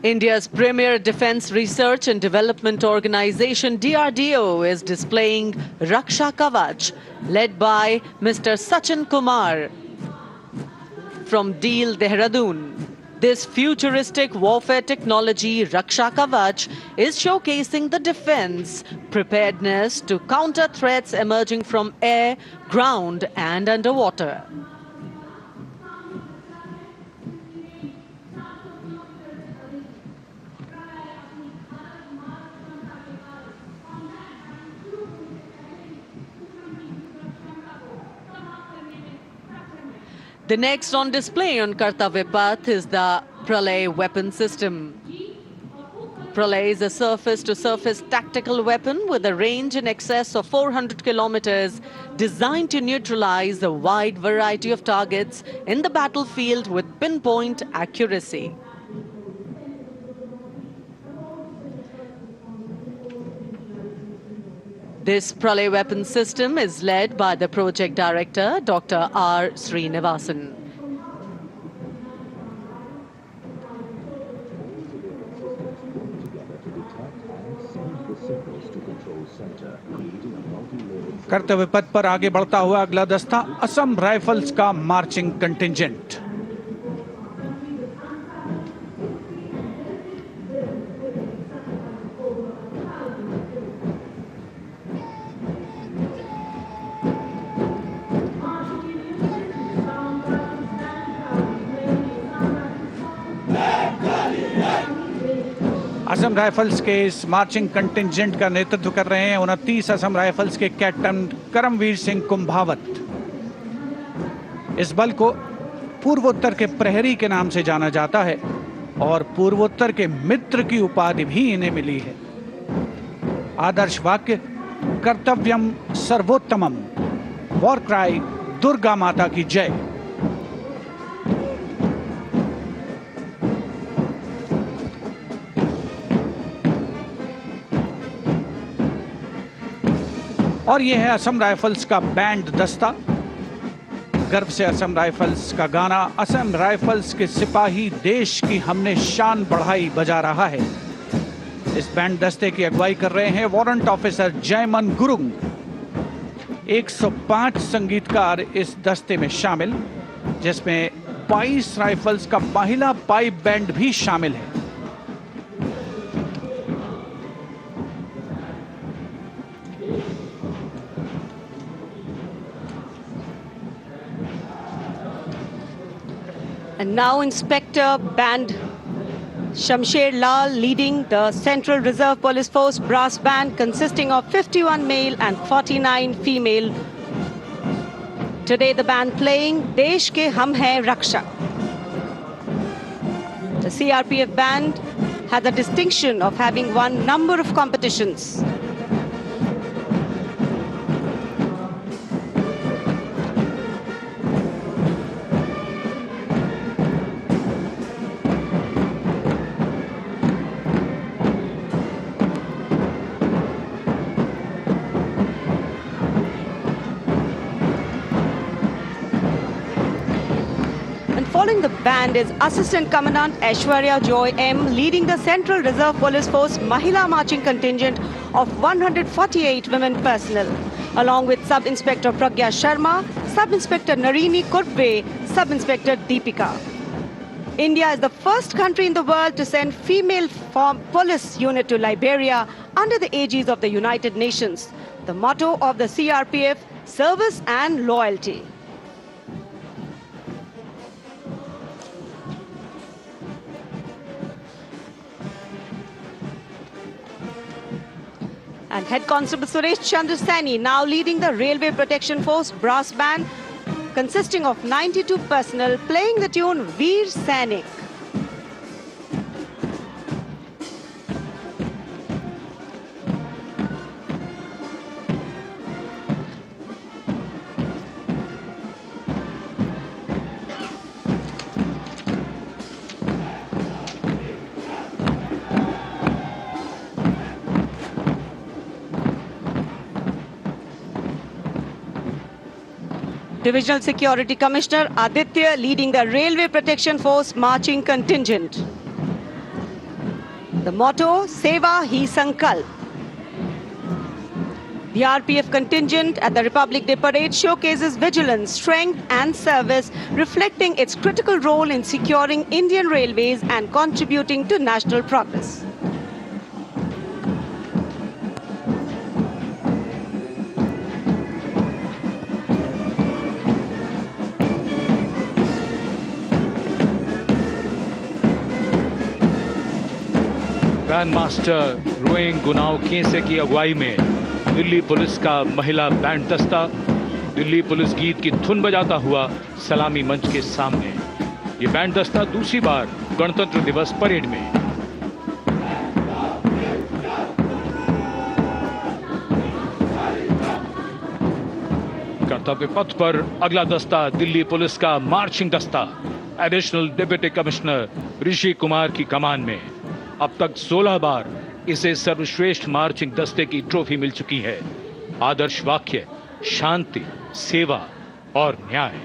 India's premier defense research and development organization DRDO is displaying Raksha Kavach, led by Mr. Sachin Kumar from Deel, Dehradun. This futuristic warfare technology, Raksha Kavach, is showcasing the defense preparedness to counter threats emerging from air, ground and underwater. The next on display on Kartavya Path is the Pralay weapon system. Pralay is a surface-to-surface tactical weapon with a range in excess of 400 kilometers, designed to neutralize a wide variety of targets in the battlefield with pinpoint accuracy. This Pralay weapon system is led by the project director, Dr. R. Srinivasan. कर्तव्य पथ पर आगे बढ़ता हुआ अगला दस्ता Assam rifles का marching contingent. Assam rifles के इस मार्चिंग कंटिंजेंट का नेतृत्व कर रहे हैं 29 असम राइफल्स के कैप्टन करमवीर सिंह कुंभावत। इस बल को पूर्वोत्तर के प्रहरी के नाम से जाना जाता है और पूर्वोत्तर के मित्र की उपाधि भी इन्हें मिली है। आदर्श वाक्य कर्तव्यम सर्वोत्तमम, वॉर क्राई दुर्गा माता की जय। और यह है असम राइफल्स का बैंड दस्ता। गर्व से असम राइफल्स का गाना असम राइफल्स के सिपाही देश की हमने शान बढ़ाई बजा रहा है। इस बैंड दस्ते की अगुवाई कर रहे हैं वारंट ऑफिसर जयमन गुरुंग। 105 संगीतकार इस दस्ते में शामिल, जिसमें 22 राइफल्स का महिला पाइप बैंड भी शामिल है। And now Inspector Band Shamsher Lal leading the Central Reserve Police Force brass band consisting of 51 male and 49 female. Today the band playing Desh Ke Hum Hai Raksha. The CRPF band had the distinction of having won number of competitions. Following the band is Assistant Commandant Aishwarya Joy M leading the Central Reserve Police Force Mahila Marching Contingent of 148 women personnel, along with Sub-Inspector Pragya Sharma, Sub-Inspector Narini Kurve, Sub-Inspector Deepika. India is the first country in the world to send female police unit to Liberia under the aegis of the United Nations. The motto of the CRPF, service and loyalty. And Head Constable Suresh Chandra Saini now leading the Railway Protection Force brass band consisting of 92 personnel playing the tune Veer Sainik. Divisional Security Commissioner Aditya leading the Railway Protection Force marching contingent. The motto, Seva Hi Sankalp. The RPF contingent at the Republic Day Parade showcases vigilance, strength and service, reflecting its critical role in securing Indian railways and contributing to national progress. Grand master रोइंग गुनाव खेसे की अगुवाई में Delhi police का महिला band दस्ता Delhi police गीत की धुन बजाता हुआ सलामी मंच के सामने। ये बैंड दस्ता दूसरी बार गणतंत्र दिवस परेड में। कर्तव्य पथ पर अगला दस्ता दिल्ली पुलिस का मार्चिंग दस्ता additional deputy commissioner Rishi Kumar की कमान में। अब तक 16 बार इसे सर्वश्रेष्ठ मार्चिंग दस्ते की ट्रॉफी मिल चुकी है। आदर्श वाक्य शांति, सेवा और न्याय।